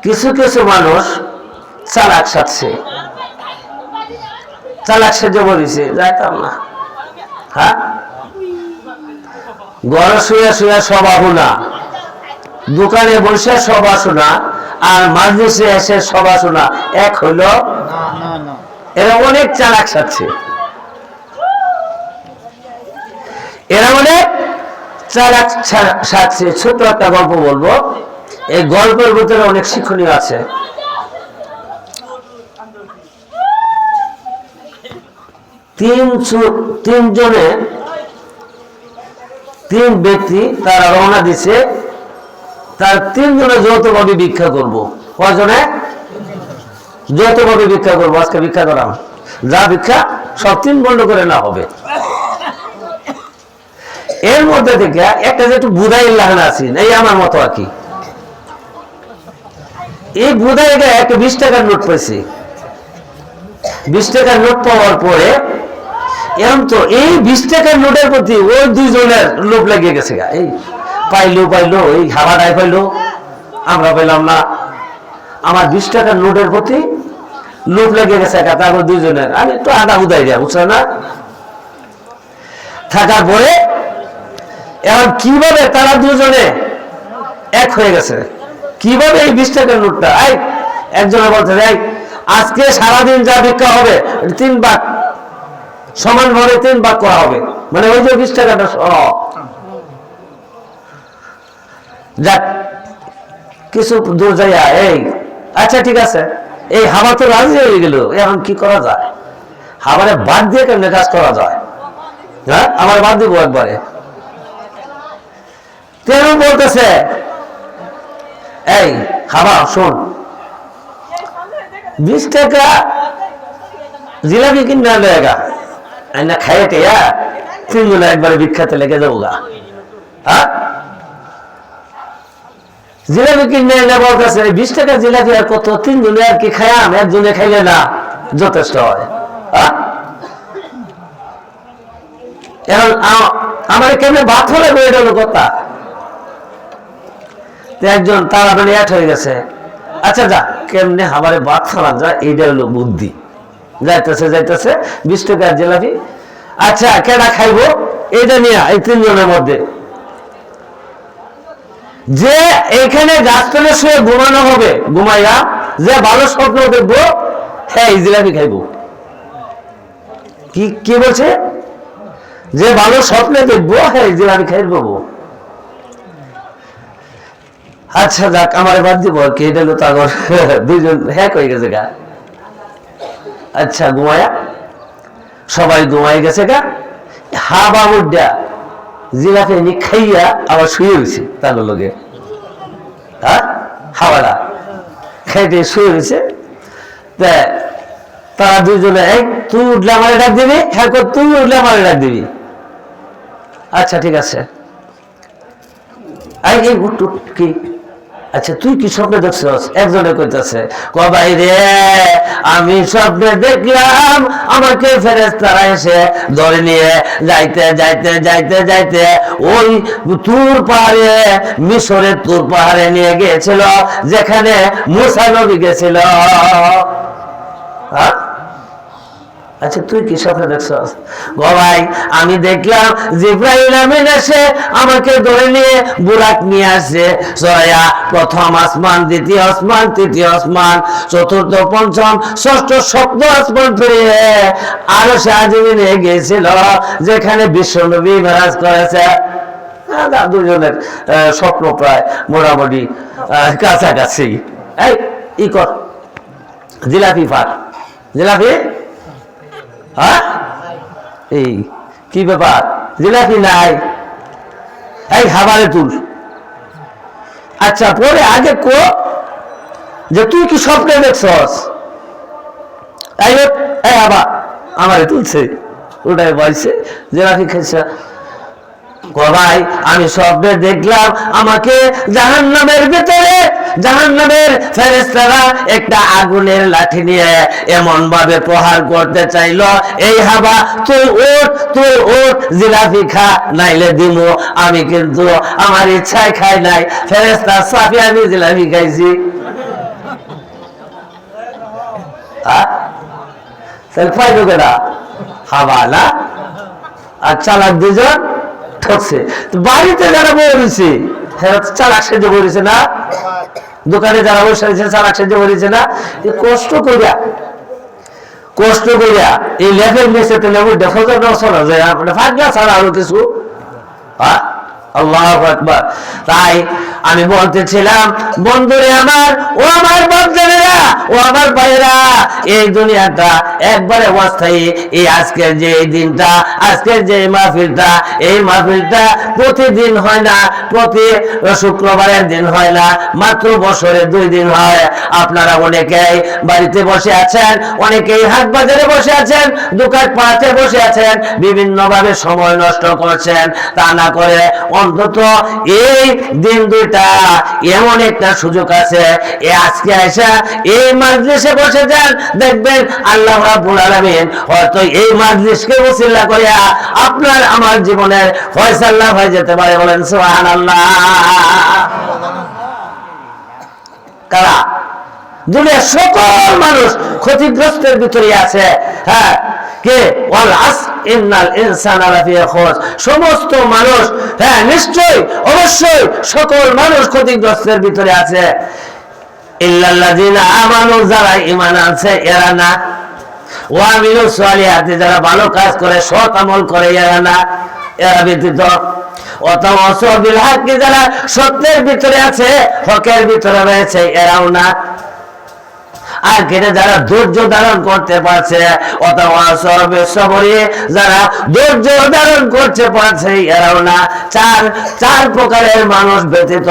কিছু কিছু মানুষ চালাক সাজছে, চালাক সেজে বলেছে যাইতাম না। হ্যাঁ, ঘরে শুয়ে শুয়ে সভা শোনা, দোকানে বসে সভা শোনা আর মাজলিসে এসে সভা শোনা এক হইল? এরা অনেক চালাক সাজছে, এরা অনেক চালাক সাজছে। ছোট একটা গল্প বলবো, এই গল্পের ভিতরে অনেক শিক্ষণীয় আছে। তিন ব্যক্তি তারা রওনা দিছে, তার তিনজনে যৌথভাবে ভিক্ষা করবো। কয়জনে? যৌথভাবে ভিক্ষা করবো। আজকে ভিক্ষা করাম, যা ভিক্ষা সব তিন বন্ধ করে না হবে। এর মধ্যে থেকে একটা যে একটু বুধাই লাগানো আছে, এই আমার মতো আর কি, এই বুধাইটা একটা 20 টাকার নোট পাইছে। 20 টাকার নোট পাওয়ার পরে এখন তো এই 20 টাকার নোটের প্রতি ওই দুইজনের লোভ লেগে গেছে। এই পাইলো এই হাওয়াটাই পাইলো, আমরা পাইলাম না। আমার 20 টাকার নোটের প্রতি লোভ লেগে গেছে তারপর দুইজনের। আমি একটু আদা উদাই দেয়া, বুঝছো না? থাকার পরে এখন কিভাবে তারা দুজনে এক হয়ে গেছে, কিভাবে এই 20 টাকার নোটটা একজনে বলতে আজকে সারাদিন যা ভিক্ষা হবে 3 ভাগ সমান ভাবে 3 ভাগ করা হবে, মানে ওই যে 20 টাকাটা। যাক, কিছু দূর যাইয়া আচ্ছা ঠিক আছে, এই হাওয়া তো রাজি হয়ে গেল, এখন কি করা যায়? হাওয়ারে বাদ দিয়ে কেমনে কাজ করা যায়? হ্যাঁ, আমার বাদ দিব একবারে। তেল বলতেছে হাওয়া শোন, 20 টাকা জিলাপি কিনে লেগা না খাইয়ে টেয়া তিনজনে একবারে বিখ্যাত লেগে যাবো গা। হ্যাঁ, জিলাপি কিনে এনে বলতেছে 20 টাকা জিলাপি আর কত, তিনজনে আর কি খায়াম, একজনে খাইলে না যথেষ্ট হয়। এখন আমার কেমনে ভাত হলে এটা হলো কথা। একজন তাড়াতাড়ি অ্যাড হয়ে গেছে, আচ্ছা যা কেমনে আমারে ভাত ফেলা যায়, এইটা হলো বুদ্ধি। যাইতেছে 20 টাকার জিলাপি, আচ্ছা কেডা খাইবো এটা নিয়ে এই তিনজনের মধ্যে যে এখানে গাছতলে শুয়ে ঘুমানো হবে, ঘুমাইয়া যে ভালো স্বপ্ন দেখবো, হ্যাঁ এই জিলাপি খাইবো। কি বলছে? যে ভালো স্বপ্নে দেখবো, হ্যাঁ এই জিলাপি খাইবো। আচ্ছা যাক, আমার বাদ দিব আর কি, এটা হলো তাগর দুইজন হ্যাক হয়ে গেছে গা। আচ্ছা ঘুমায়া সবাই ঘুমাই গেছে গা, হাবা মুড্ডা জিলাপি নি খাইয়া আবার শুয়ে গেছে তার লগে। হ্যাঁ, হাওয়াটা খাইতে শুয়ে গেছে। তারা দুইজনে তুই উঠলে আমার ডাক দিবি, হ্যাঁ তুই উঠলে আমার ডাক দিবি। আচ্ছা ঠিক আছে, উঠ কি, আচ্ছা তুই কি স্বপ্নে দেখছস? একজনে কইতাছে ভাই রে, আমি স্বপ্নে দেখলাম আমাকে ফেরেশতারা এসে ধরে নিয়ে যাইতে যাইতে যাইতে যাইতে ওই তুর পাহাড়ে, মিশরের তুর পাহাড়ে নিয়ে গিয়েছিল, যেখানে মুসা নবী গেছিল। হ্যাঁ, আচ্ছা তুই কি স্বপ্নে দেখছস? ভাই আমি দেখলাম জিবরাইল আমিন এসে আমাকে ধরে নিয়ে বুরাক নিয়ে আসছে, সরাইয়া প্রথম আসমান, দ্বিতীয় আসমান, তৃতীয় আসমান, চতুর্থ, পঞ্চম, ষষ্ঠ, সপ্তম আসমান পেরিয়ে আরো সাহায্যে নিয়ে গিয়েছিল, যেখানে বিশ্বনবী মেরাজ করেছে। দুজনের স্বপ্ন প্রায় মোটামুটি কাছাকাছি। ই কর জিলাপি ফার, জিলাপি। হ্যাঁ, এই কি ব্যাপার, জিলাপি নাই, খাবারে তুল। আচ্ছা পরে আগে কো যে তুই কি স্বপ্নে দেখছস? আবার আমারে তুলছে, ওটাই বলছে জিলাপি খাইছে। ভাই আমি স্বপ্নে দেখলাম আমাকে জাহান্নামের ভিতরে, জাহান্নামের ফেরেশতারা একটা আগুনের লাঠি নিয়ে এমন ভাবে প্রহার করতে চাইলো, এই হাবা তুই ওঠ জিলাপি খা, নাইলে দিমু। আমি কিন্তু আমার ইচ্ছায় খাই নাই, ফেরেশতার সাফি আমি জিলাপি খাইছি। পাইল কেনা হাওয়ালা আর চালাক দুজন ঠকছে। বাড়িতে যারা বলেছে চালাক সেজে বলেছে না, দোকানে যারা বসে আছে চালাক সেজে বলেছে না, কষ্ট করিয়া এই লেখের মেসে লেবু দেখো শোনা যায় ফাঁকা ছাড়া আরো কিছু। আল্লাহু আকবার। তাই আমি বলতেছিলাম বন্ধুরে আমার, ও আমার বাচ্চারা, ও আমার ভাইরা, এই দুনিয়াটা একবারে অস্থায়ী। এই আজকের যে দিনটা, আজকের যে মাহফিলটা, এই মাহফিলটা প্রতিদিন হয় না, প্রতি শুক্রবারের দিন হয় না, মাত্র বছরে 2 দিন হয়। আপনারা অনেকেই বাড়িতে বসে আছেন, অনেকেই হাট বাজারে বসে আছেন, দোকান পাড়াতে বসে আছেন, বিভিন্ন ভাবে সময় নষ্ট করছেন। তা না করে অন্তত এই দিন দুইটা এমন একটা সুযোগ আছে, আজকে এসে এই মাজলিসে বসে যান, দেখবেন আল্লাহ রাব্বুল আলামিন হয়তো এই মাজলিসকে ওসিলা করিয়া আপনার আমার জীবনের ফয়সালা হয়ে যেতে পারে। বলেন সুবহানাল্লাহ। কারা? দুনিয়ার সকল মানুষ ক্ষতিগ্রস্তের ভিতরে আছে। হ্যাঁ, কে? ওয়াল আসর ইন্নাল ইনসানা লাফি খুসর। সমস্ত মানুষ, হ্যাঁ নিশ্চয়ই অবশ্যই সকল মানুষ ক্ষতিগ্রস্তের ভিতরে আছে। ইল্লাল্লাযিনা আমানু, যারা ঈমান আনছে এরা না। ওয়া আমিলুস সালিহাতি, যারা ভালো কাজ করে সৎ আমল করে এরা না, এরা ব্যতীত। ওয়াতাওয়াসাউ বিল হাক্কি, যারা সত্যের ভিতরে আছে, হকের ভিতরে রয়েছে, এরাও না। আর কেটে যারা ধৈর্য ধারণ করতে পারছে, ওয়াতাওয়াসাউ বিস সবরি, যারা ধৈর্য ধারণ করতে পারছে, এরাও না। চার প্রকারের মানুষ ব্যতীত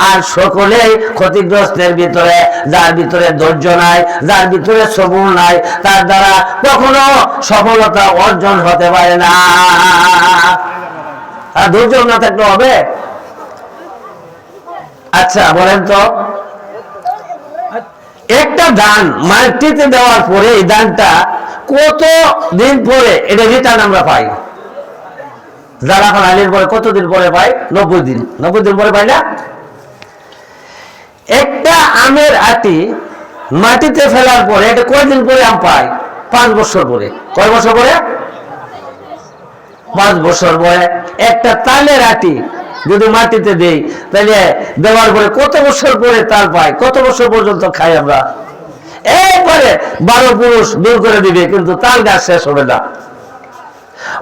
আর সকলেই ক্ষতিগ্রস্তের ভিতরে। যার ভিতরে ধৈর্য নাই, যার ভিতরে সবুর নাই, তার দ্বারা কখনো সফলতা অর্জন হতে পারে না। আর ধৈর্য না থাকলে হবে? আচ্ছা বলেন তো, একটা দান মাটিতে দেওয়ার পরে এই দানটা কত দিন পরে এটা রিটার্ন আমরা পাই? যারা ফালাইলের পরে কতদিন পরে পাই? 90 দিন। 90 দিন পরে পাই না? একটা আমের আটি মাটিতে ফেলার পরে এটা কয়দিন পরে আম পাই? 5 বছর পরে। কয় বছর পরে? 5 বছর পরে। একটা তালের আটি যদি মাটিতে দেই, তাহলে দেওয়ার পরে কত বছর পরে তাল পাই? কত বছর পর্যন্ত খাই আমরা? এরপরে 12 পুরুষ দূর করে দিবে, কিন্তু তাল গাছ শেষ হবে না।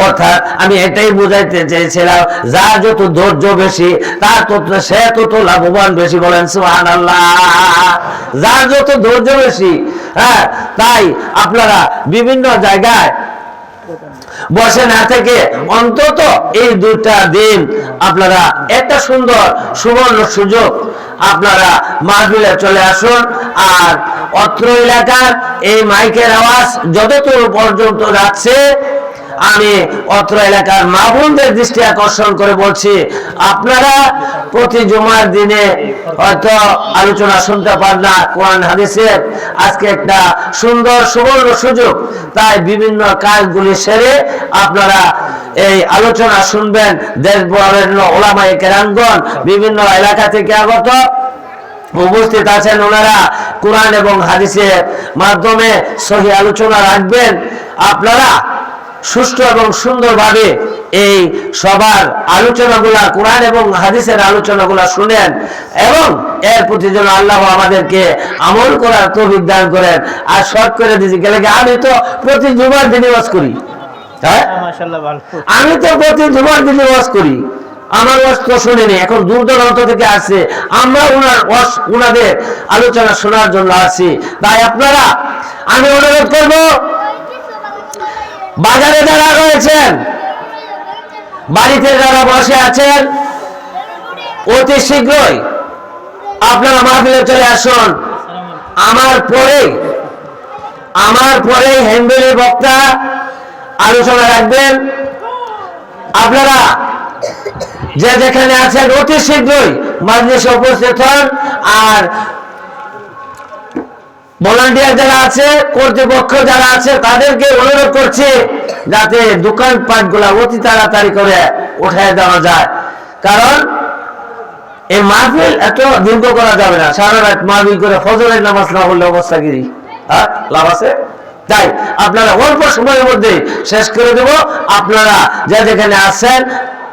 অর্থাৎ আমি এটাই বুঝাইতে চেয়েছিলাম, যার যত ধৈর্য বেশি তার সে তত লাভবান বেশি। বলেন সুবহানাল্লাহ। যার যত ধৈর্য বেশি, হ্যাঁ, তাই আপনারা বিভিন্ন জায়গায় বসে না থেকে অন্তত এই 2টা দিন আপনারা একটা সুন্দর সুবর্ণ সুযোগ, আপনারা মাহফিলে চলে আসুন। আর অত্র এলাকার এই মাইকের আওয়াজ যতদূর পর্যন্ত যাচ্ছে, আমি অত্র এলাকার মা বোনদের দৃষ্টি আকর্ষণ করে বলছি, আপনারা প্রতি জুমার দিনে হয়তো আলোচনা শুনতে পার না কোরআন হাদিসের, আজকে একটা সুন্দর সুবর্ণ সুযোগ। তাই বিভিন্ন কাজগুলি সেরে আপনারা এই আলোচনা শুনবেন। দেশ বরেণ্য ওলামায়ে কেরামগণ বিভিন্ন এলাকা থেকে আগত উপস্থিত আছেন, ওনারা কোরআন এবং হাদিসের মাধ্যমে সহি আলোচনা রাখবেন। আপনারা সুষ্ঠু এবং সুন্দরভাবে এই সবার আলোচনাগুলা, কোরআন এবং হাদিসের আলোচনাগুলা শুনেন, এবং এর প্রতি যেন আল্লাহ আমাদেরকে আমল করার তৌফিক দান করেন। আর শর্ট করে দিয়েছি গেলে, আমি তো প্রতি জুমার দিনে ওয়াজ করি। হ্যাঁ, আমি তো প্রতি জুমার দিনে ওয়াজ করি, আমার ওয়াজ তো শুনেনি। এখন দূর দূরান্ত থেকে আসছে, আমরা ওনাদের আলোচনা শোনার জন্য আসছি। তাই আপনারা, আমি অনুরোধ করব, বাজারে যারা রয়েছেন, বাড়িতে যারা বসে আছেন, অতি শীঘ্রই আপনারা মাহফিলে চলে আসুন। আমার পরে হ্যান্ডেলের বক্তা আলোচনা রাখবেন। আপনারা যে যেখানে আছেন অতি শীঘ্রই মাজলিসে উপস্থিত হন। আর ভলান্টিয়ার যারা আছে, কর্তৃপক্ষ যারা আছে, তাদেরকে অনুরোধ করছি যাতে দোকানপাট গুলা অতি তাড়াতাড়ি করে উঠায় দেওয়া যায়। কারণ এই মাহফিল এত দীর্ঘ করা যাবে না, সারা রাত মাহফিল করে ফজরের নামাজ না পড়লে অবস্থা কি লাভ আছে? তাই আপনারা অল্প সময়ের মধ্যে শেষ করে দেব। আপনারা যা যেখানে আছেন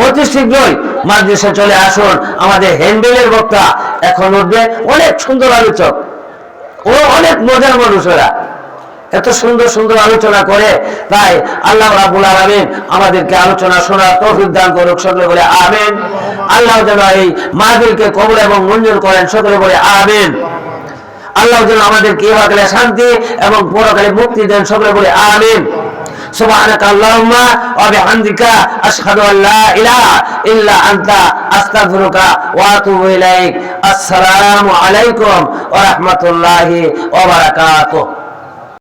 অতি শীঘ্রই মাদ্রাসা চলে আসুন। আমাদের হ্যান্ডেলের বক্তা এখন উঠবে, অনেক সুন্দর আলোচক, ও অনেক মজার মানুষেরা এত সুন্দর সুন্দর আলোচনা করে। তাই আল্লাহ রাব্বুল আলামিন আমাদেরকে আলোচনা শোনার তৌফিক দান করুক, সকলে বলে আমিন। আল্লাহ যেন এই মাহফিলকে কবুল এবং মঞ্জুর করেন, সকলে বলে আমিন। আল্লাহ যেন আমাদেরকে ইহকালে শান্তি এবং পরকালে মুক্তি দেন, সকলে বলে আমিন। সুবহানাকা আল্লাহুম্মা ওয়া বিহামদিকা আশহাদু আল লা ইলাহা ইল্লা আনতা আস্তাগফিরুকা ওয়া আতুবু ইলাইক। আসসালামু আলাইকুম ওয়া রাহমাতুল্লাহি ওয়া বারাকাতুহু।